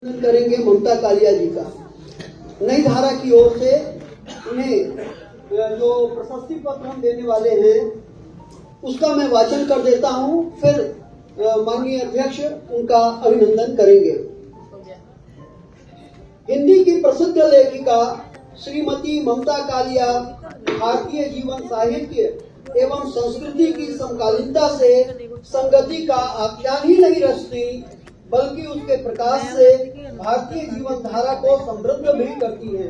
करेंगे ममता कालिया जी का। नई धारा की ओर से उन्हें जो प्रशस्ति पत्र हम देने वाले हैं उसका मैं वाचन कर देता हूं, फिर माननीय अध्यक्ष उनका अभिनंदन करेंगे। हिंदी की प्रसिद्ध लेखिका श्रीमती ममता कालिया भारतीय जीवन साहित्य एवं संस्कृति की समकालीनता से संगति का आख्यान ही नहीं रचती, बल्कि उसके प्रकाश से भारतीय जीवन धारा को समृद्ध भी करती है।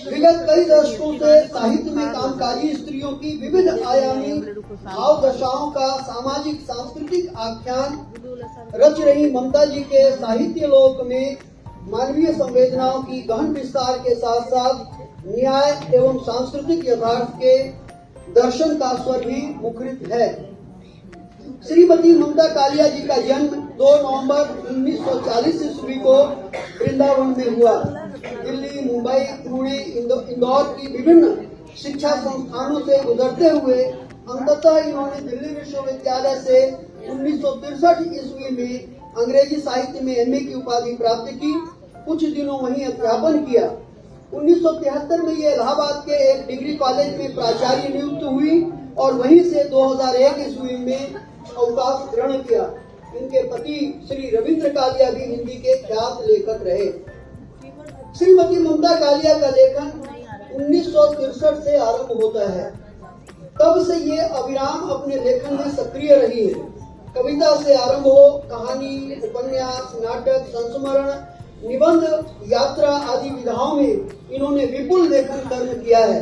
विगत कई दशकों से साहित्य में कामकाजी स्त्रियों की विविध आयामी भाव दशाओं का सामाजिक सांस्कृतिक आख्यान रच रही ममता जी के साहित्य लोक में मानवीय संवेदनाओं की गहन विस्तार के साथ साथ न्याय एवं सांस्कृतिक यथार्थ के दर्शन का स्वर भी मुखरित है। श्रीमती ममता कालिया जी का जन्म 2 नवंबर 1940 ईस्वी को वृंदावन में हुआ। दिल्ली, मुंबई, पुणे, इंदौर की विभिन्न शिक्षा संस्थानों से गुजरते हुए अंततः इन्होंने दिल्ली विश्वविद्यालय से 1963 ईस्वी में अंग्रेजी साहित्य में एमए की उपाधि प्राप्त की। कुछ दिनों वहीं अध्यापन किया। 1973 में ये इलाहाबाद के एक डिग्री कॉलेज में प्राचार्य नियुक्त हुई और वहीं से 2001 ईस्वी में अवकाश ग्रहण किया। इनके पति श्री रविंद्र कालिया भी हिंदी के ख्यात लेखक रहे। श्रीमती ममता कालिया का लेखन 1963 से आरंभ होता है। तब से ये अविराम अपने लेखन में सक्रिय रही है। कविता से आरंभ हो कहानी, उपन्यास, नाटक, संस्मरण, निबंध, यात्रा आदि विधाओं में इन्होंने विपुल लेखन कर्म किया है।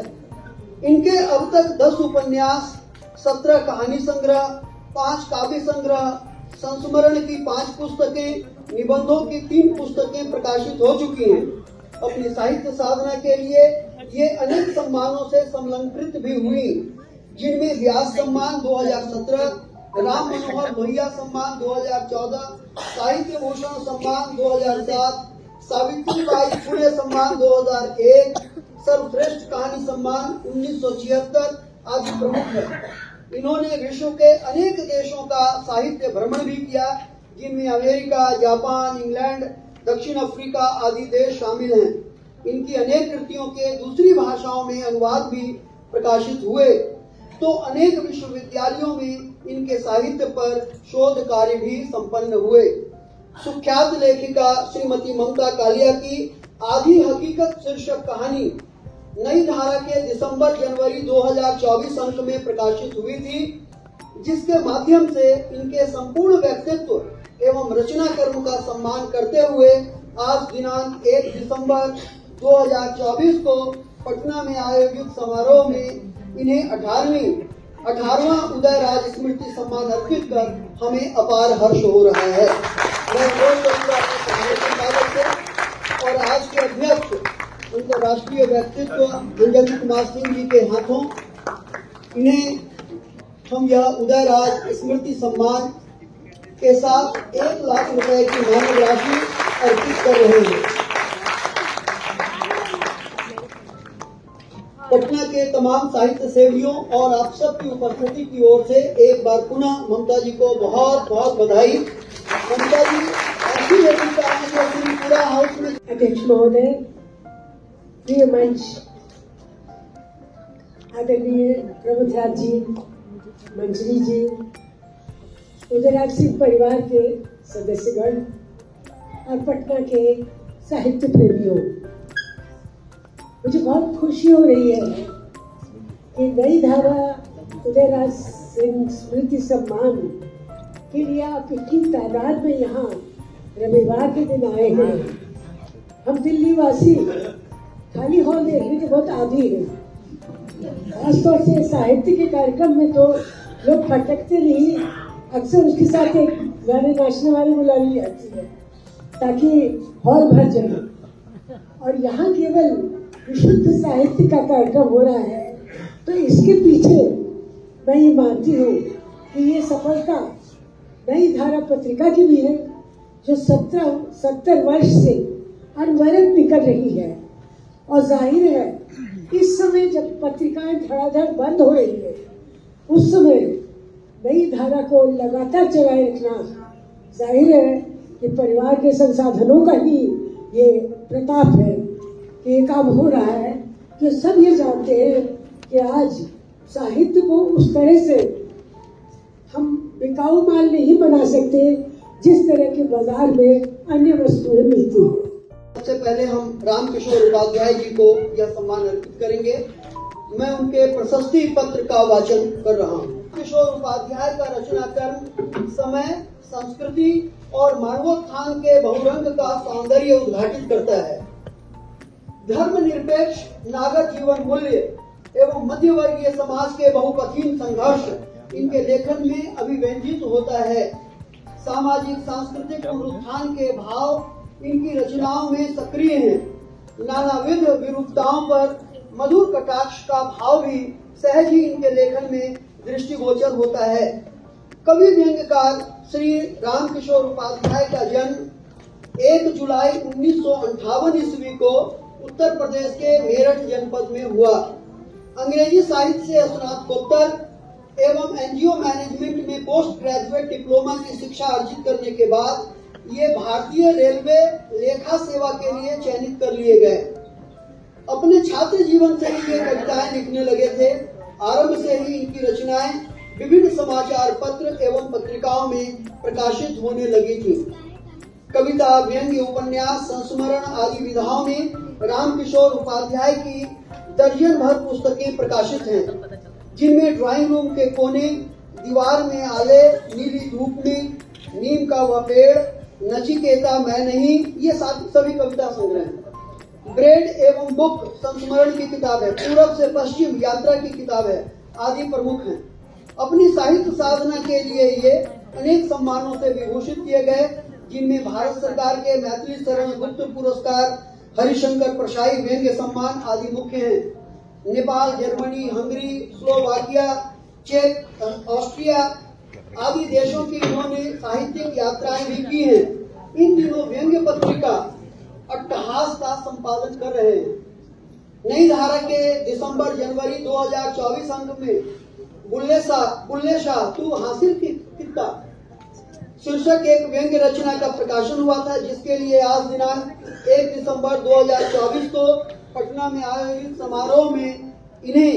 इनके अब तक 10 उपन्यास, 17 कहानी संग्रह, 5 काव्य संग्रह, संस्मरण की 5 पुस्तकें, निबंधों की 3 पुस्तकें प्रकाशित हो चुकी हैं। अपनी साहित्य साधना के लिए ये अनेक सम्मानों से संलग्नित भी हुई, जिनमें व्यास सम्मान 2017, राम मनोहर लोहिया सम्मान 2014, साहित्य भूषण सम्मान 2007, सावित्रीबाई फुले सम्मान 2001, सर्वश्रेष्ठ कहानी सम्मान 1976 आदि प्रमुख है। इन्होंने विश्व के अनेक देशों का साहित्य भ्रमण भी किया, जिनमें अमेरिका, जापान, इंग्लैंड, दक्षिण अफ्रीका आदि देश शामिल हैं। इनकी अनेक कृतियों के दूसरी भाषाओं में अनुवाद भी प्रकाशित हुए, तो अनेक विश्वविद्यालयों में इनके साहित्य पर शोध कार्य भी संपन्न हुए। सुख्यात लेखिका श्रीमती ममता कालिया की आधी हकीकत शीर्षक कहानी नई धारा के दिसंबर-जनवरी 2024 अंक में प्रकाशित हुई थी, जिसके माध्यम से इनके संपूर्ण व्यक्तित्व एवं रचना कर्म का सम्मान करते हुए आज दिनांक 1 दिसंबर 2024 को पटना में आयोजित समारोह में इन्हें 18वां उदय राज स्मृति सम्मान अर्पित कर हमें अपार हर्ष हो रहा है। मैं अनुरोध करूंगा और आज के अध्यक्ष उनके राष्ट्रीय व्यक्तित्व अंजलि कुमार सिंह जी के हाथों इन्हें हम यह उदय राज स्मृति सम्मान के साथ 1 लाख रुपए की मानद राशि अर्पित कर रहे हैं। पटना के तमाम साहित्य सेवियों और आप सबकी उपस्थिति की ओर से एक बार पुनः ममता जी को बहुत बहुत बधाई। ममता जी ऐसी लेखिका हैं जो पूरा हाउस में। अध्यक्ष महोदय, प्रिय मंच, आदरणीय प्रबोधराज जी, मंजरी जी, उदयराज सिंह परिवार के सदस्यगण और पटना के साहित्य प्रेमियों, मुझे बहुत खुशी हो रही है कि नई धारा उदयराज सिंह स्मृति सम्मान के लिए आप इतनी तादाद में यहाँ रविवार के दिन आए हैं। हम दिल्ली वासी खाली हॉल देखने के बहुत आदी हैं। खासतौर से साहित्य के कार्यक्रम में तो लोग फटकते नहीं, अक्सर उसके साथ एक गाने नाचने वाली बुला ली जाती है ताकि हॉल भर जाए, और यहाँ केवल विशुद्ध साहित्य का कार्यक्रम हो रहा है। तो इसके पीछे मैं ये मानती हूँ कि ये सफलता नई धारा पत्रिका की भी है, जो 70 वर्ष से अनवरत निकल रही है। और जाहिर है इस समय जब पत्रिकाएं धड़ाधड़ बंद हो रही है, उस समय नई धारा को लगातार चलाए रखना जाहिर है कि परिवार के संसाधनों का ही ये प्रताप है कि ये काम हो रहा है कि सब ये जानते हैं कि आज साहित्य को उस तरह से हम बिकाऊ माल नहीं बना सकते जिस तरह के बाजार में अन्य वस्तुएं मिलती हैं। सबसे पहले हम रामकिशोर उपाध्याय जी को यह सम्मान अर्पित करेंगे। मैं उनके प्रशस्ति पत्र का वाचन कर रहा हूँ। किशोर उपाध्याय का रचना कर्म समय, संस्कृति और मानवोत्थान के बहुरंग का सौंदर्य उद्घाटित करता है। धर्मनिरपेक्ष नागरिक जीवन मूल्य एवं मध्यवर्गीय समाज के बहुकठिन संघर्ष इनके लेखन में अभिव्यंजित होता है। सामाजिक सांस्कृतिक पुनरुत्थान के भाव इनकी रचनाओं में सक्रिय हैं। नानाविध विरूपताओं पर मधुर कटाक्ष का भाव भी सहज ही इनके लेखन में दृष्टिगोचर होता है। कवि व्यंग्यकार श्री रामकिशोर उपाध्याय का जन्म 1 जुलाई 1958 ईस्वी को उत्तर प्रदेश के मेरठ जनपद में हुआ। अंग्रेजी साहित्य से स्नातकोत्तर एवं एनजीओ मैनेजमेंट में पोस्ट ग्रेजुएट डिप्लोमा की शिक्षा अर्जित करने के बाद ये भारतीय रेलवे लेखा सेवा के लिए चयनित कर लिए गए। अपने छात्र जीवन से ही ये कविताएं लिखने लगे थे। आरंभ से ही इनकी रचनाएं विभिन्न समाचार पत्र एवं पत्रिकाओं में प्रकाशित होने लगी थी। कविता, व्यंग्य, उपन्यास, संस्मरण आदि विधाओं में रामकिशोर उपाध्याय की दर्जन भर पुस्तकें प्रकाशित हैं, जिनमें ड्राइंग रूम के कोने, दीवार में आले, नीली धूप में, नीम का वह पेड़, नचिकेता मैं नहीं, ये सभी कविता संग्रह हैं। ब्रेड एवं बुक संस्मरण की किताब है, पूरब से पश्चिम यात्रा की किताब है आदि प्रमुख हैं। अपनी साहित्य साधना के लिए ये अनेक सम्मानों से विभूषित किए गए, जिनमें भारत सरकार के मैथिली शरण गुप्त पुरस्कार, हरिशंकर प्रसाई व्यंग्य सम्मान आदि मुख्य हैं। नेपाल, जर्मनी, हंगरी, स्लोवाकिया, चेक, ऑस्ट्रिया आदि देशों की इन्होंने साहित्यिक यात्राएं भी की हैं। इन दिनों व्यंग्य पत्रिका अट्टहास का संपादन कर रहे हैं। नई धारा के दिसंबर-जनवरी 2024 अंक में बुल्ले शाह तू हासिल कितना शीर्षक एक व्यंग्य रचना का प्रकाशन हुआ था, जिसके लिए आज दिनांक 1 दिसंबर 2024 को पटना में आयोजित समारोह में इन्हें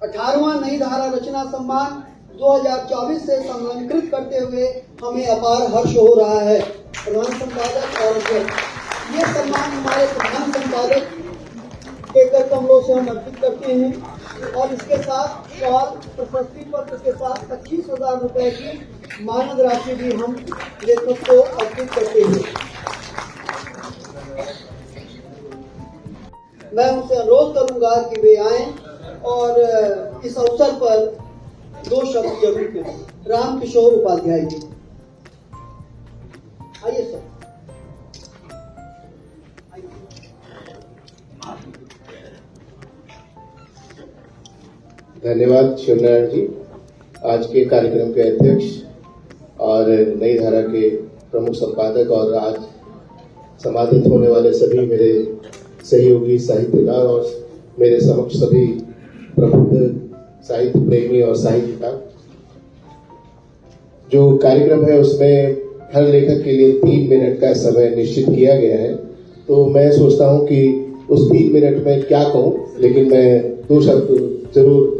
18वां नई धारा रचना सम्मान 2024 से सम्मानित करते हुए हमें अपार हर्ष हो रहा है। प्रधान संपादक और ये सम्मान हमारे प्रधान संपादक के कर कमलों से हम अर्पित करते हैं और इसके साथ शॉल, प्रशस्ति पत्र के साथ 25,000 रुपए की मानद राशि भी हम लेखक को अर्पित करते हैं। मैं उनसे अनुरोध करूंगा कि वे आएं और इस अवसर पर 2 शब्द जरूर कहें। रामकिशोर उपाध्याय जी, आइए सर। धन्यवाद शिवनारायण जी, आज के कार्यक्रम के अध्यक्ष और नई धारा के प्रमुख संपादक और आज समाधित होने वाले सभी मेरे सहयोगी साहित्यकार और मेरे समक्ष सभी प्रबुद्ध साहित्य प्रेमी और साहित्यकार। जो कार्यक्रम है उसमें हर लेखक के लिए 3 मिनट का समय निश्चित किया गया है, तो मैं सोचता हूं कि उस 3 मिनट में क्या कहूं, लेकिन मैं 2 शब्द जरूर।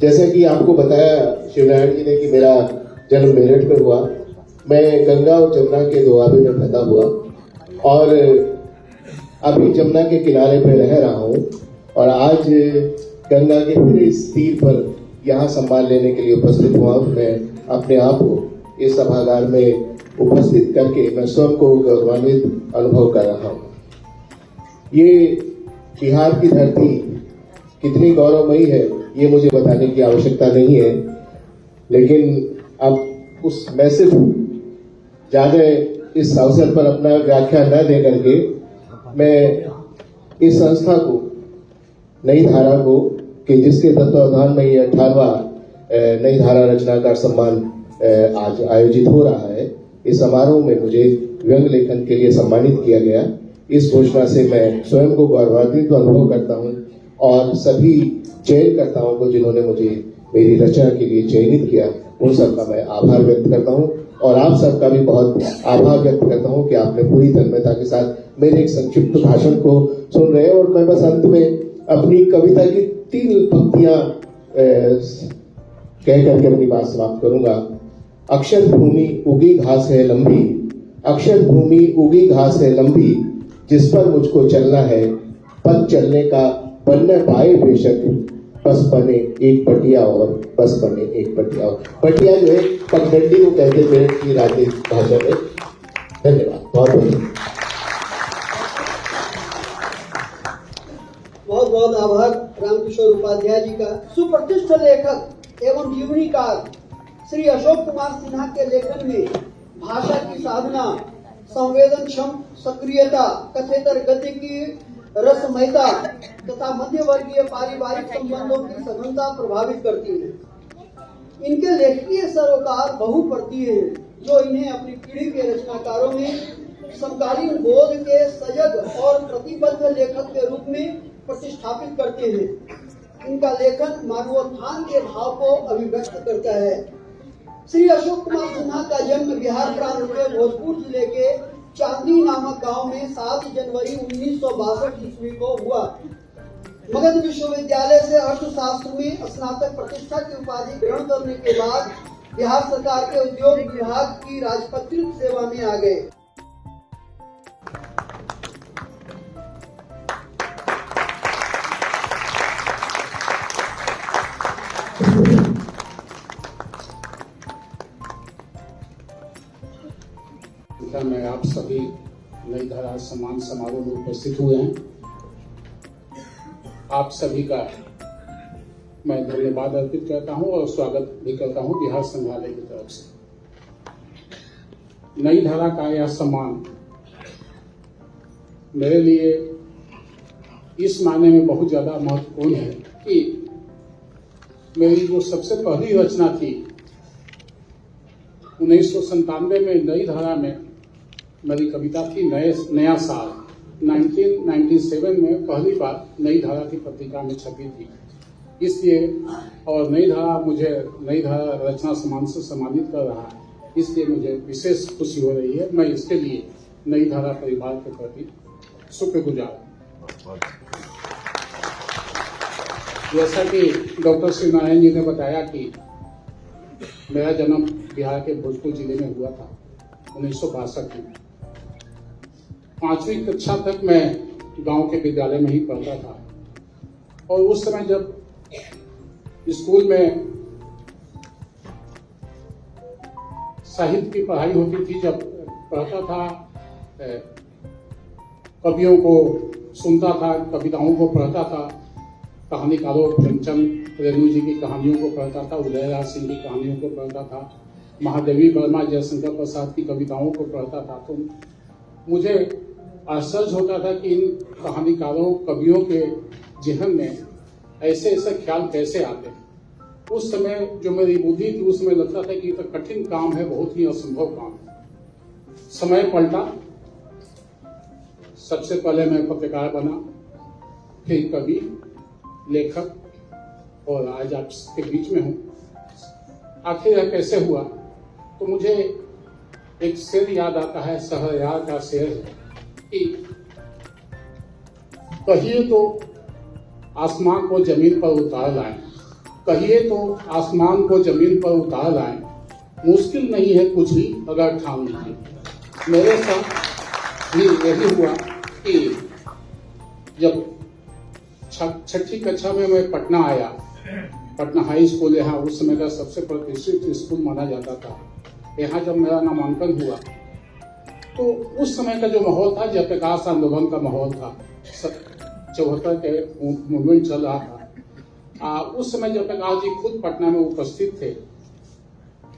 जैसा कि आपको बताया शिवनारायण जी ने कि मेरा जन्म मेरठ में हुआ। मैं गंगा और जमुना के दोआबे में पैदा हुआ और अभी जमुना के किनारे पर रह रहा हूँ और आज गंगा के फिर इस तीर पर यहाँ सम्मान लेने के लिए उपस्थित हुआ। मैं अपने आप को इस सभागार में उपस्थित करके मैं स्वयं को गौरवान्वित अनुभव कर रहा हूँ। ये बिहार की धरती कितनी गौरवमयी है ये मुझे बताने की आवश्यकता नहीं है, लेकिन अब उस मैसेज ज़्यादा इस अवसर पर अपना व्याख्यान न दे करके मैं इस संस्था को, नई धारा को, कि जिसके तत्वावधान में ये 18वां नई धारा रचनाकार सम्मान आज आयोजित हो रहा है, इस समारोह में मुझे व्यंग्य लेखन के लिए सम्मानित किया गया। इस घोषणा से मैं स्वयं को गौरवान्वित अनुभव करता हूँ और सभी चयनकर्ताओं को जिन्होंने मुझे मेरी रचना के लिए चयनित किया उन सबका मैं आभार व्यक्त करता हूँ और आप सबका भी बहुत आभार व्यक्त करता हूँ कि आपने पूरी तन्मयता के साथ मेरे एक संक्षिप्त भाषण को सुन रहे हैं। और मैं बस अंत में अपनी कविता की 3 पंक्तियां कह करके अपनी बात समाप्त करूंगा। अक्षर भूमि उगी घास है लंबी, अक्षर भूमि उगी घास है लंबी, जिस पर मुझको चलना है, पथ चलने का बन न पाए बेशक, बस बने एक पटिया और, बस बने एक पटिया और। पटिया जो है पगडंडी को कहते हैं मेरठ की राजनीतिक भाषा में। धन्यवाद, बहुत बहुत बहुत आभार रामकिशोर उपाध्याय जी का। सुप्रतिष्ठित लेखक एवं जीवनीकार श्री अशोक कुमार सिन्हा के लेखन में भाषा की साधना, संवेदनक्षम सक्रियता, कथेतर गद्य की रसमयता तथा मध्यवर्गीय पारिवारिक संबंधों की सघनता प्रभावित करती है। इनके लेखकीय सरोकार बहुपर्तीय है, जो इन्हें अपनी पीढ़ी के रचनाकारों में समकालीन बोध के सजग और प्रतिबद्ध लेखक के रूप में प्रतिष्ठापित करते हैं। इनका लेखन मानवोत्थान के भाव को अभिव्यक्त करता है। श्री अशोक कुमार सिन्हा का जन्म बिहार प्रांत के भोजपुर जिले के चांदी नामक गांव में 7 जनवरी 1962 ईस्वी को हुआ। मगध विश्वविद्यालय से अर्थशास्त्र में स्नातक प्रतिष्ठा की उपाधि ग्रहण करने के बाद बिहार सरकार के उद्योग विभाग की राजपत्रित सेवा में आ गए। में आप सभी नई धारा सम्मान समारोह में उपस्थित हुए हैं। आप सभी का मैं धन्यवाद अर्पित करता हूं और स्वागत भी करता हूं बिहार संग्रहालय की तरफ से। नई धारा का यह सम्मान मेरे लिए इस मायने में बहुत ज्यादा महत्वपूर्ण है कि मेरी जो सबसे पहली रचना थी 1997 में नई धारा में मेरी कविता थी नया साल। 1997 में पहली बार नई धारा की पत्रिका में छपी थी, इसलिए और नई धारा मुझे नई धारा रचना सम्मान से सम्मानित कर रहा है, इसलिए मुझे विशेष खुशी हो रही है। मैं इसके लिए नई धारा परिवार के प्रति शुक्रगुजार। जैसा कि डॉक्टर श्री नारायण जी ने बताया कि मेरा जन्म बिहार के भोजपुर जिले में हुआ था 1962 में। 5वीं कक्षा तक मैं गांव के विद्यालय में ही पढ़ता था और उस समय जब स्कूल में साहित्य की पढ़ाई होती थी, जब पढ़ता था, कवियों को सुनता था, कविताओं को पढ़ता था, कहानीकारों प्रेमचंद रेणु जी की कहानियों को पढ़ता था, उदयराज सिंह की कहानियों को पढ़ता था, महादेवी वर्मा, जयशंकर प्रसाद की कविताओं को पढ़ता था, तो मुझे आश्चर्य होता था कि इन कहानीकारों कवियों के जहन में ऐसे ऐसे ख्याल कैसे आते हैं। उस समय जो मेरी बुद्धि थी उस समय लगता था कि ये तो कठिन काम है, बहुत ही असंभव काम है। समय पलटा, सबसे पहले मैं पत्रकार बना, फिर कवि, लेखक और आज आपके बीच में हूं। आखिर यह कैसे हुआ, तो मुझे एक शेर याद आता है, सहरयार का शेर है कि कहिए तो आसमान को जमीन पर उतार लाएं, कहिए तो आसमान को जमीन पर उतार लाएं, मुश्किल नहीं है कुछ भी अगर ठान लीजिए। मेरे साथ भी यही हुआ कि जब 6ठी कक्षा में मैं पटना आया, पटना हाई स्कूल यहाँ उस समय का सबसे प्रतिष्ठित स्कूल माना जाता था। यहाँ जब मेरा नामांकन हुआ तो उस समय का जो माहौल था, जयप्रकाश आंदोलन का माहौल था, 74 के मूवमेंट चल रहा था। उस समय जयप्रकाश जी खुद पटना में उपस्थित थे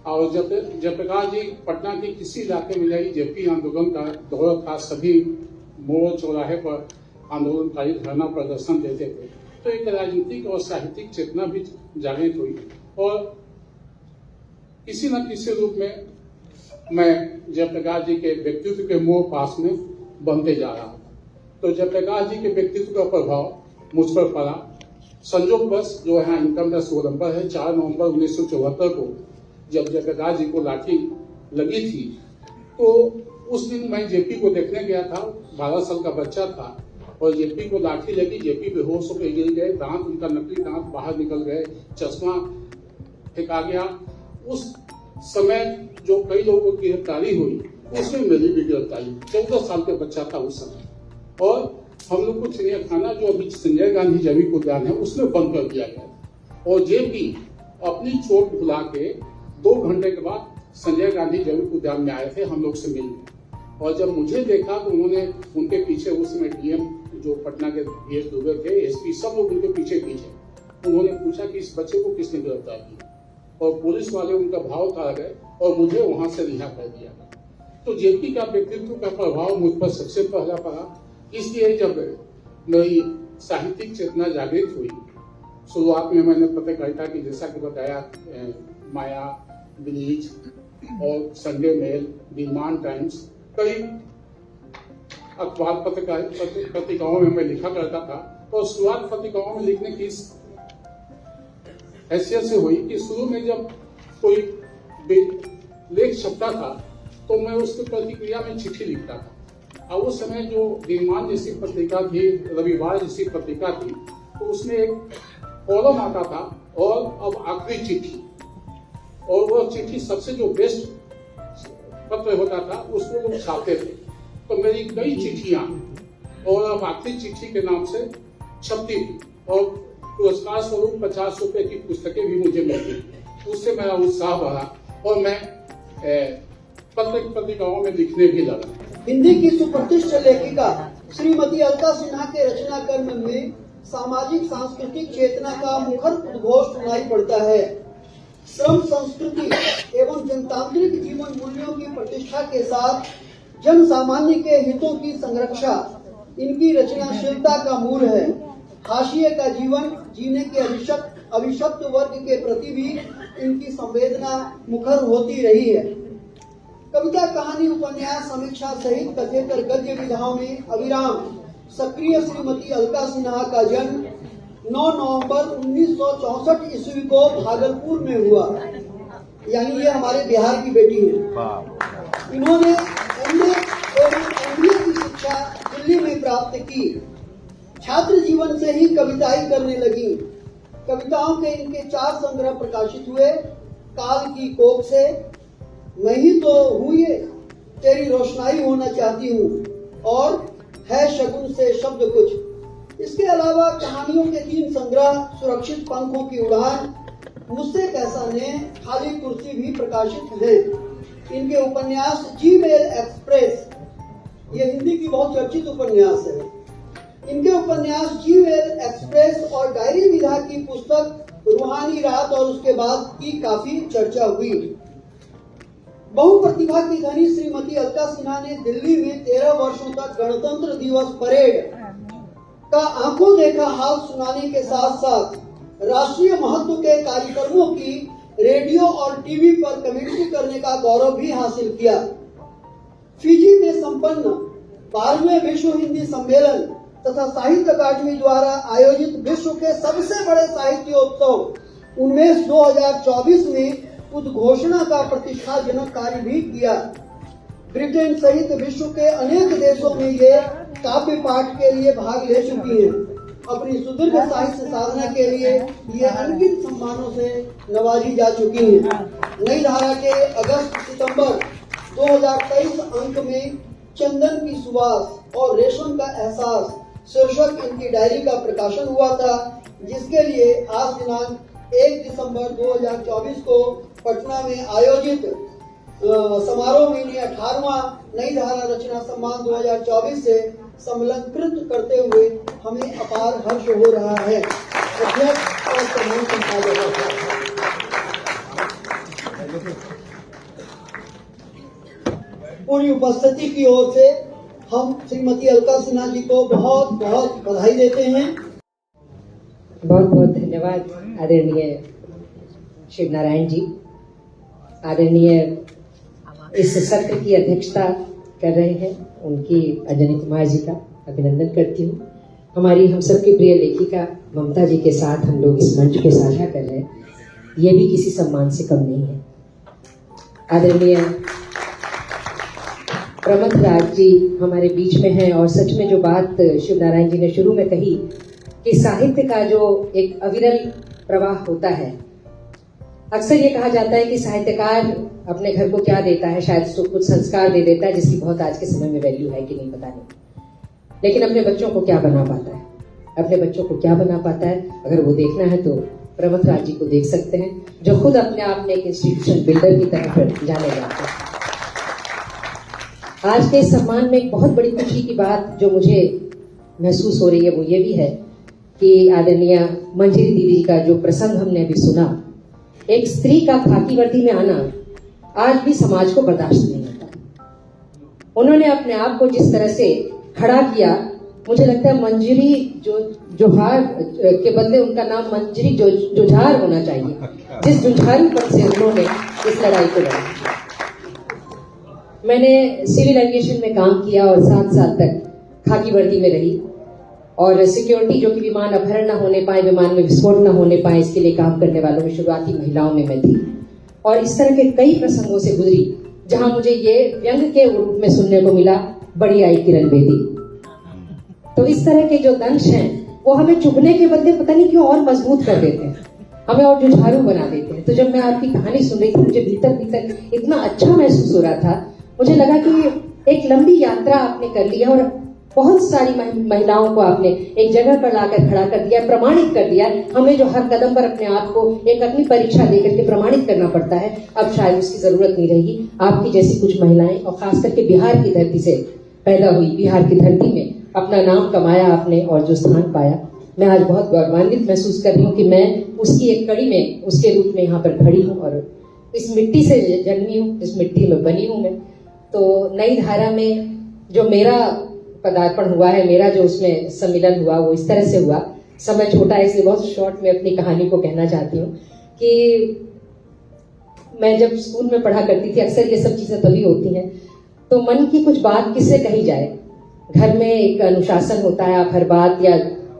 और जब जयप्रकाश जी पटना के किसी इलाके में जाइए, जेपी आंदोलन का दौर था, सभी मोड़ चौराहे पर आंदोलनकारी धरना प्रदर्शन देते थे, तो एक राजनीतिक और साहित्यिक चेतना भी जागृत हुई और किसी न किसी रूप में मैं जयप्रकाश जी के व्यक्तित्व के मोह पास में बनते जा रहा था। तो जयप्रकाश जी के व्यक्तित्व का प्रभाव मुझ पर पड़ा। संयोगवश जो यहाँ इनकम टैक्स गोलंबर है, 4 नवंबर 1974 को जब जगन्नाथ जी को लाठी लगी थी, तो उस दिन मैं जेपी को देखने गया था। 12 साल का बच्चा था और जेपी को लाठी लगी, जेपी बेहोश होकर गिर गए, दांत उनका नकली दांत बाहर निकल गए, चश्मा फेंका गया। उस समय जो कई लोगों की गिरफ्तारी हुई, उसमें मेरी भी गिरफ्तारी, 14 साल का बच्चा था उस समय। और हम लोग को चिड़ियाखाना जो अभी संजय गांधी जैविक उद्यान है उसमें बंद कर दिया गया और जेपी अपनी चोट भुला के 2 घंटे के बाद संजय गांधी जैविक उद्यान में आए थे हम लोग से मिलने। और जब मुझे देखा तो उन्होंने उनके पीछे उस समय डीएम जो पटना के VS दुबे थे, एसपी, सब लोग उनके पीछे उन्होंने पूछा कि इस बच्चे को किसने गिरफ्तार किया और पुलिस वाले उनका भाव खा गए और मुझे वहां से रिहा कर दिया। तो जेपी का व्यक्तित्व का प्रभाव मुझ पर सबसे पहला पड़ा। इसलिए जब मेरी साहित्यिक चेतना जागृत हुई, शुरुआत में मैंने पत्रकारिता की, जैसा कि बताया, माया, ब्लीच और संडे मेल, दिनमान टाइम्स, कई अखबार पत्रिकाओं में मैं लिखा करता था। और शुरुआत पत्रिकाओं में लिखने की हैसियत से हुई कि शुरू में जब कोई लेख छपता था तो मैं उसकी प्रतिक्रिया में चिट्ठी लिखता था। और उस समय जो दिनमान जैसी पत्रिका थी, रविवार जैसी पत्रिका थी, तो उसमें एक कॉलम आता था और अब आखिरी चिट्ठी, और वो चिट्ठी सबसे जो बेस्ट पत्र होता था उसको लोग छापते थे। तो मेरी कई चिट्ठियां और अब आखिरी चिट्ठी के नाम से छपती थी और पुरस्कार स्वरूप 50 रुपए की पुस्तकें भी मुझे मिलती। उससे मेरा उत्साह बढ़ा और मैं पत्रिकाओं में लिखने भी लगा। हिंदी की सुप्रतिष्ठित लेखिका श्रीमती अलका सिन्हा के रचना कर्म में सामाजिक सांस्कृतिक चेतना का मुखर उद्घोष सुनाई पड़ता है। श्रम संस्कृति एवं जनतांत्रिक जीवन मूल्यों की प्रतिष्ठा के साथ जन सामान्य के हितों की संरक्षा इनकी रचनाशीलता का मूल है। हाशिए का जीवन जीने के अभिशप्त वर्ग के प्रति भी इनकी संवेदना मुखर होती रही है। कविता, कहानी, उपन्यास, समीक्षा सहित कथेतर गद्य विधाओं में अविराम सक्रिय श्रीमती अलका सिन्हा का जन्म 9 नवंबर 1964 ईस्वी को भागलपुर में हुआ। यानी ये हमारे बिहार की बेटी है। इन्होंने MA एवं MBA की शिक्षा दिल्ली में प्राप्त की। छात्र जीवन से ही कविताएं करने लगी। कविताओं के इनके 4 संग्रह प्रकाशित हुए। काल की कोख से, मैं ही तो हूँ ये, तेरी रोशनाई होना चाहती हूँ और है शगुन से शब्द कुछ। इसके अलावा कहानियों के 3 संग्रह, सुरक्षित पंखों की उड़ान, मुझसे कैसा ने, खाली कुर्सी भी प्रकाशित हैं। इनके उपन्यास जी-मेल एक्सप्रेस, ये हिंदी की बहुत चर्चित उपन्यास है। इनके उपन्यास जी-मेल एक्सप्रेस और डायरी विधा की पुस्तक रूहानी रात और उसके बाद की काफी चर्चा हुई। बहुप्रतिभा की धनी श्रीमती अलका सिन्हा ने दिल्ली में 13 वर्षों तक गणतंत्र दिवस परेड का आंखों देखा हाल सुनाने के साथ साथ राष्ट्रीय महत्व के कार्यक्रमों की रेडियो और टीवी पर कमेंट्री करने का गौरव भी हासिल किया। फिजी में संपन्न 12वें विश्व हिंदी सम्मेलन तथा साहित्य अकादमी द्वारा आयोजित विश्व के सबसे बड़े साहित्योत्सव उन्मेष 2024 में उद्घोषणा का प्रतिष्ठाजनक कार्य भी किया। ब्रिटेन सहित विश्व के अनेक देशों में ये काव्य पाठ के लिए भाग ले चुकी हैं। अपनी सुदीर्घ साहित्य साधना के लिए ये अनगिनत सम्मानों से नवाजी जा चुकी हैं। नई धारा के अगस्त-सितंबर 2023 अंक में चंदन की सुवास और रेशम का एहसास शीर्षक इनकी डायरी का प्रकाशन हुआ था, जिसके लिए आज दिनांक 1 दिसंबर 2024 को पटना में आयोजित समारोह में इन्हें 18वां नई धारा रचना सम्मान 2024 से सम्मानित करते हुए हमें अपार हर्ष हो रहा है। अध्यक्ष और प्रधान संपादक पूरी उपस्थिति की ओर से हम श्रीमती अलका सिन्हा जी को बहुत बहुत बधाई देते हैं। बहुत बहुत धन्यवाद आदरणीय शिव नारायण जी। आदरणीय इस सत्र की अध्यक्षता कर रहे हैं, उनकी अंजनी कुमार जी का अभिनंदन करती हूँ। हमारी हम सबकी प्रिय लेखिका ममता जी के साथ हम लोग इस मंच को साझा कर रहे हैं, ये भी किसी सम्मान से कम नहीं है। आदरणीय प्रमथ राज जी हमारे बीच में हैं और सच में जो बात शिव नारायण जी ने शुरू में कही कि साहित्य का जो एक अविरल प्रवाह होता है, अक्सर ये कहा जाता है कि साहित्यकार अपने घर को क्या देता है, शायद उसको कुछ संस्कार दे देता है जिसकी बहुत आज के समय में वैल्यू है कि नहीं पता नहीं, लेकिन अपने बच्चों को क्या बना पाता है, अपने बच्चों को क्या बना पाता है, अगर वो देखना है तो प्रमथ राज जी को देख सकते हैं, जो खुद अपने आप में एक इंस्टीट्यूशन बिल्डर की तरह जाने जाते हैं। आज के इस सम्मान में एक बहुत बड़ी खुशी की बात जो मुझे महसूस हो रही है वो ये भी है कि आदरणीय मंजरी दीदी जी का जो प्रसंग हमने अभी सुना, एक स्त्री का खाकी वर्दी में आना आज भी समाज को बर्दाश्त नहीं होता। उन्होंने अपने आप को जिस तरह से खड़ा किया, मुझे लगता है मंजरी जोहार के बदले उनका नाम मंजरी जुझार होना चाहिए, जिस जुझारूपन से उन्होंने इस लड़ाई को लड़ा। मैंने सिविल एविएशन में काम किया और 7 साल तक खाकी वर्दी में रही और सिक्योरिटी जो कि विमान अपहरण न होने पाए, विमान में विस्फोट न होने पाए, इसके लिए काम करने वालों में शुरुआती महिलाओं में मैं थी। और इस तरह के कई प्रसंगों से गुजरी जहां मुझे ये व्यंग के रूप में सुनने को मिला, बड़ी आई किरण बेदी। तो इस तरह के जो दंश हैं वो हमें चुभने के बदले पता नहीं क्यों और मजबूत कर देते हैं, हमें और जुझारू बना देते हैं। तो जब मैं आपकी कहानी सुन रही थी, मुझे भीतर भीतर इतना अच्छा महसूस हो रहा था, मुझे लगा कि एक लंबी यात्रा आपने कर ली है और बहुत सारी महिलाओं को आपने एक जगह पर लाकर खड़ा कर दिया, प्रमाणित कर दिया। हमें जो हर कदम पर अपने आप को एक अपनी परीक्षा देकर के प्रमाणित करना पड़ता है, अब शायद उसकी जरूरत नहीं रहेगी। आपकी जैसी कुछ महिलाएं और खास करके बिहार की धरती से पैदा हुई, बिहार की धरती में अपना नाम कमाया आपने और जो स्थान पाया, मैं आज बहुत गौरवान्वित महसूस कर रही हूँ कि मैं उसकी एक कड़ी में, उसके रूप में यहाँ पर खड़ी हूँ और इस मिट्टी से जन्मी हूँ, इस मिट्टी में बनी हूँ मैं। तो नई धारा में जो मेरा पदार्पण हुआ है, मेरा जो उसमें सम्मिलन हुआ वो इस तरह से हुआ। समय छोटा है इसलिए बहुत शॉर्ट में अपनी कहानी को कहना चाहती हूँ कि मैं जब स्कूल में पढ़ा करती थी, अक्सर ये सब चीजें तभी होती हैं, तो मन की कुछ बात किससे कही जाए। घर में एक अनुशासन होता है, आप हर बात या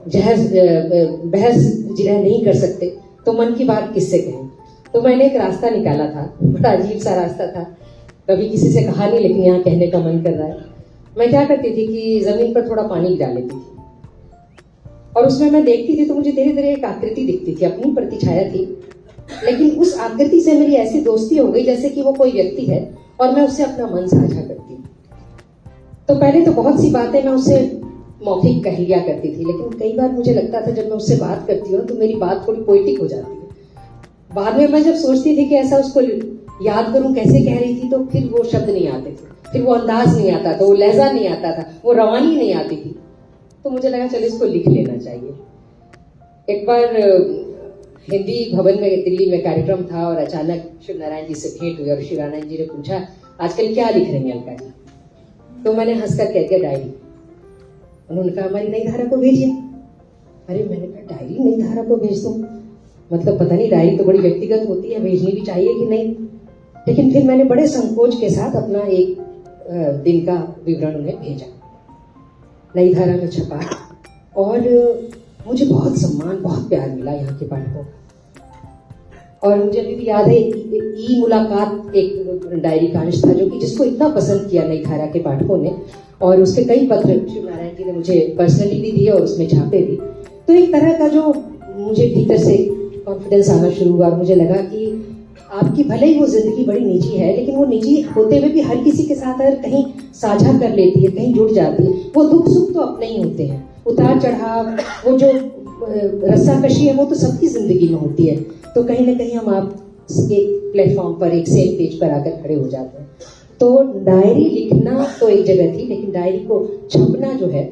बहस जिरह नहीं कर सकते, तो मन की बात किससे कहें। तो मैंने एक रास्ता निकाला था, बड़ा अजीब सा रास्ता था, कभी किसी से कहा नहीं लेकिन यहाँ कहने का मन कर रहा है। मैं क्या करती थी कि जमीन पर थोड़ा पानी गिरा लेती थी और उसमें मैं देखती थी तो मुझे धीरे धीरे एक आकृति दिखती थी, अपनी प्रतिछाया थी, लेकिन उस आकृति से मेरी ऐसी दोस्ती हो गई जैसे कि वो कोई व्यक्ति है और मैं उससे अपना मन साझा करती। तो पहले तो बहुत सी बातें मैं उससे मौखिक कह लिया करती थी, लेकिन कई बार मुझे लगता था जब मैं उससे बात करती हूँ तो मेरी बात थोड़ी पोएटिक हो जाती है। बाद में मैं जब सोचती थी कि ऐसा उसको याद करूं कैसे कह रही थी, तो फिर वो शब्द नहीं आते थे, फिर वो अंदाज नहीं आता था, वो लहजा नहीं आता था, वो रवानी नहीं आती थी। तो मुझे लगा चलो इसको लिख लेना चाहिए। एक बार हिंदी भवन में दिल्ली में कार्यक्रम था और अचानक शिव नारायण जी से भेंट हुई और शिव नारायण जी ने पूछा आजकल क्या लिख रही हैं अलका जी। तो मैंने हंसकर कह दिया डायरी। उन्होंने कहा हमारी नई धारा को भेजिए। अरे मैंने कहा डायरी नई धारा को भेज दूं, मतलब पता नहीं डायरी तो बड़ी व्यक्तिगत होती है, भेजनी भी चाहिए कि नहीं। लेकिन फिर मैंने बड़े संकोच के साथ अपना एक दिन का विवरण उन्हें भेजा, नई धारा में छपा और मुझे बहुत सम्मान, बहुत प्यार मिला यहाँ के पाठकों का। और मुझे अभी भी याद है ई मुलाकात एक डायरी का अंश था जो कि जिसको इतना पसंद किया नई धारा के पाठकों ने, और उसके कई पत्र शिव नारायण जी ने मुझे पर्सनली भी दिए और उसमें छापे भी। तो एक तरह का जो मुझे भीतर से कॉन्फिडेंस आना शुरू हुआ और मुझे लगा कि आपकी भले ही वो जिंदगी बड़ी निजी है, लेकिन वो निजी होते हुए भी हर किसी के साथ अगर कहीं साझा कर लेती है, कहीं जुड़ जाती है, वो दुख सुख तो अपने ही होते हैं, उतार चढ़ाव, वो जो रस्साकशी है वो तो सबकी जिंदगी में होती है। तो कहीं ना कहीं हम आप एक प्लेटफॉर्म पर, एक सेम पेज पर आकर खड़े हो जाते हैं। तो डायरी लिखना तो एक जगह थी, लेकिन डायरी को छपना जो है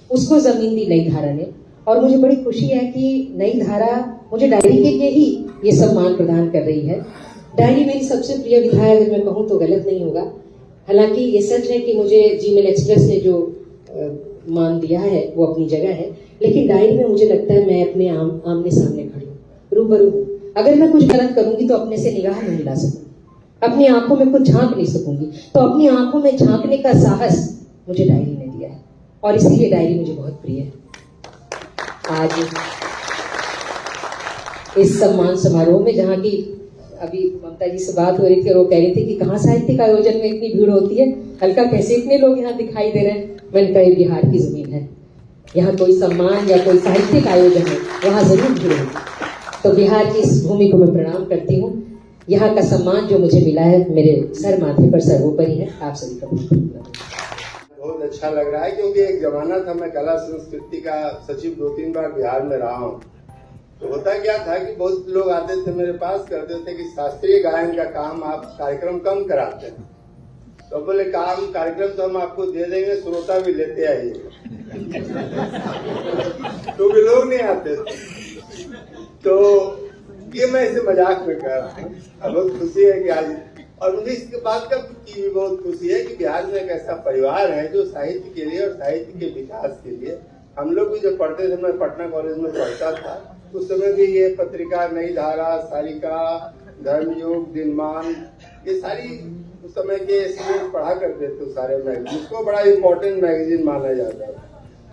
उसको जमीन दी नई धारा ने। और मुझे बड़ी खुशी है कि नई धारा मुझे डायरी के लिए ही ये सम्मान प्रदान कर रही है। डायरी मेरी सबसे प्रिय विधा है, अगर मैं कहूँ तो गलत नहीं होगा। हालांकि ये सच है कि मुझे जीमेल एक्सप्रेस ने जो मान दिया है वो अपनी जगह है, लेकिन डायरी में मुझे लगता है मैं अपने आमने सामने खड़ी हूँ, रूबरू हूँ। अगर मैं कुछ गलत करूंगी तो अपने से निगाह नहीं मिला सकूंगी, अपनी आंखों में कुछ झांक नहीं सकूंगी। तो अपनी आंखों में झांकने का साहस मुझे डायरी ने दिया है और इसीलिए डायरी मुझे बहुत प्रिय है। आज इस सम्मान समारोह में जहाँ की अभी ममता जी से बात हो रही थी और वो कह रही थी कि कहाँ साहित्यिक आयोजन में इतनी भीड़ होती है, हल्का कैसे इतने लोग यहाँ दिखाई दे रहे हैं। मैंने कहा बिहार की जमीन है, यहाँ कोई सम्मान या कोई साहित्यिक आयोजन है वहाँ जरूर भीड़ है। तो बिहार की इस भूमि को मैं प्रणाम करती हूँ। यहाँ का सम्मान जो मुझे मिला है मेरे सर माथे पर सर्वोपरि है। आप सभी का बहुत अच्छा लग रहा है, क्योंकि एक जमाना था मैं कला संस्कृति का सचिव 2-3 बार बिहार में रहा हूँ। तो होता क्या था कि बहुत लोग आते थे मेरे पास, करते थे कि शास्त्रीय गायन का काम आप कार्यक्रम कम कराते हैं। तो बोले कार्यक्रम तो हम आपको दे देंगे, श्रोता भी लेते आइए। तो भी लोग नहीं आते थे। तो ये मैं इसे मजाक में कह रहा हूँ। अब बहुत खुशी है कि आज, और मुझे इसके बात की भी बहुत खुशी है कि बिहार में एक ऐसा परिवार है जो साहित्य के लिए और साहित्य के विकास के लिए, हम लोग भी जब पढ़ते थे, मैं पटना कॉलेज में पढ़ता था, उस समय भी ये पत्रिका नई धारा, सारिका, धर्मयुग, दिनमान, ये सारी उस समय के स्टूडेंट पढ़ा करते थे सारे मैगजीन। उसको बड़ा इम्पोर्टेंट मैगजीन माना जाता था।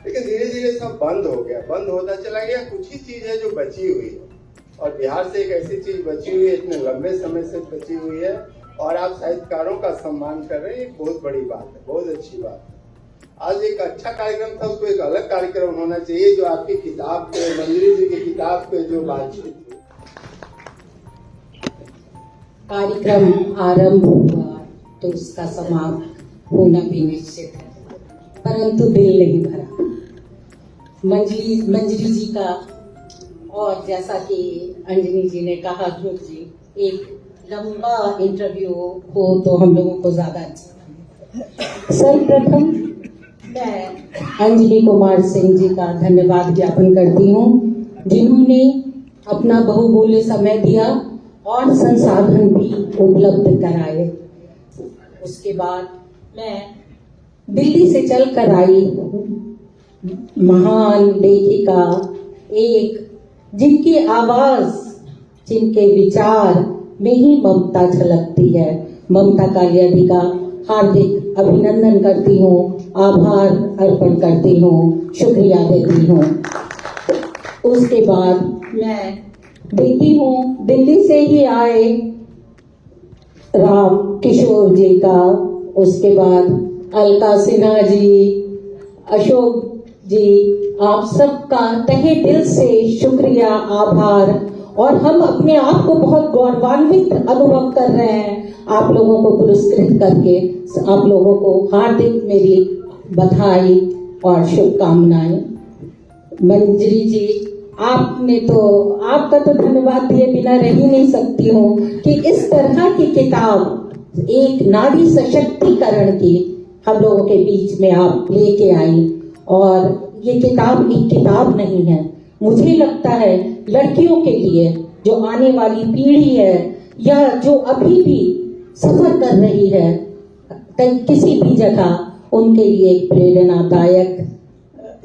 लेकिन धीरे धीरे सब बंद हो गया, बंद होता चला गया। कुछ ही चीज है जो बची हुई है, और बिहार से एक ऐसी चीज बची हुई है, इतने लंबे समय से बची हुई है, और आप साहित्यकारों का सम्मान कर रहे हैं, ये बहुत बड़ी बात है, बहुत अच्छी बात है। आज एक अच्छा कार्यक्रम था, उसको एक अलग कार्यक्रम होना चाहिए, जो आपकी किताब पे, मंजरी जी की किताब पे जो बातचीत हुई। कार्यक्रम आरंभ हुआ तो उसका समाप्त होना भी निश्चित है, परंतु दिल नहीं भरा। मंजरी जी का, और जैसा कि अंजनी जी ने कहा, ध्रुव जी, एक लंबा इंटरव्यू हो तो हम लोगों को ज्यादा अच्छा। सर्वप्रथम मैं अंजनी कुमार सिंह जी का धन्यवाद ज्ञापन करती हूँ, जिन्होंने अपना बहुमूल्य समय दिया और संसाधन भी उपलब्ध कराए। उसके बाद मैं दिल्ली से चलकर आई महान लेखिका, एक जिनकी आवाज, जिनके विचार में ही ममता झलकती है, ममता कालिया जी का हार्दिक अभिनंदन करती हूँ, आभार अर्पण करती हूँ, शुक्रिया देती हूँ। उसके बाद मैं देती हूँ दिल्ली से ही आए राम किशोर जी का, उसके बाद अलका सिन्हा जी, अशोक जी, आप सबका तहे दिल से शुक्रिया, आभार। और हम अपने आप को बहुत गौरवान्वित अनुभव कर रहे हैं आप लोगों को पुरस्कृत करके। आप लोगों को हार्दिक मेरी बधाई और शुभकामनाएं। मंजरी जी, आपका तो धन्यवाद दिए बिना रह ही नहीं सकती हूँ कि इस तरह की किताब, एक नारी सशक्तिकरण की, हम लोगों के बीच में आप लेके आई। और ये किताब एक किताब नहीं है, मुझे लगता है लड़कियों के लिए, जो आने वाली पीढ़ी है या जो अभी भी सफर कर रही है किसी भी जगह, उनके लिए एक प्रेरणादायक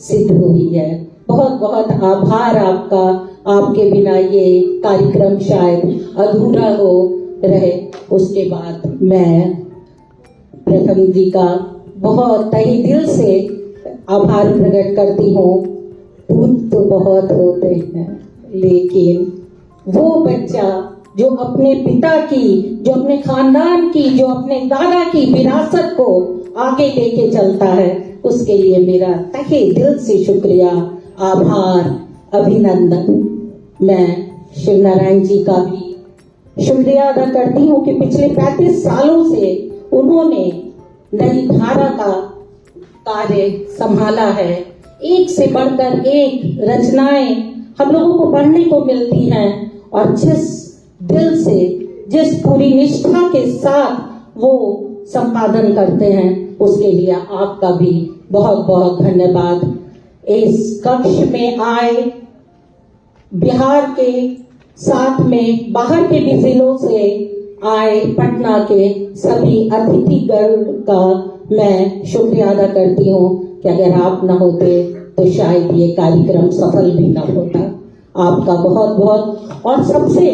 सिद्ध हुई है। बहुत बहुत आभार आपका, आपके बिना ये कार्यक्रम शायद अधूरा हो रहे। उसके बाद मैं प्रथम जी का बहुत तहे दिल से आभार प्रकट करती हूँ। पूत तो बहुत होते हैं, लेकिन वो बच्चा जो अपने पिता की, जो अपने खानदान की, जो अपने दादा की विरासत को आगे लेके चलता है, उसके लिए मेरा तहे दिल से शुक्रिया, आभार, अभिनंदन। मैं शिव नारायण जी का भी शुक्रिया अदा करती हूँ कि पिछले 35 सालों से उन्होंने नई धारा का कार्य संभाला है। एक से बढ़कर एक रचनाएं हम लोगों को पढ़ने को मिलती हैं, और जिस दिल से, जिस पूरी निष्ठा के साथ वो संपादन करते हैं, उसके लिए आपका भी बहुत बहुत धन्यवाद। इस कक्ष में आए बिहार के साथ में बाहर के भी जिलों से आए पटना के सभी अतिथिगण का मैं शुक्रिया अदा करती हूँ कि अगर आप न होते तो शायद ये कार्यक्रम सफल भी न होता। आपका बहुत बहुत, और सबसे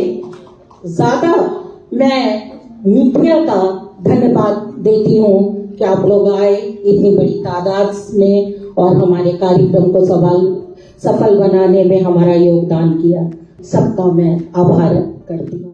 ज्यादा मैं मीडिया का धन्यवाद देती हूँ कि आप लोग आए इतनी बड़ी तादाद में और हमारे कार्यक्रम को सफल बनाने में हमारा योगदान किया। सबका मैं आभार करती हूँ।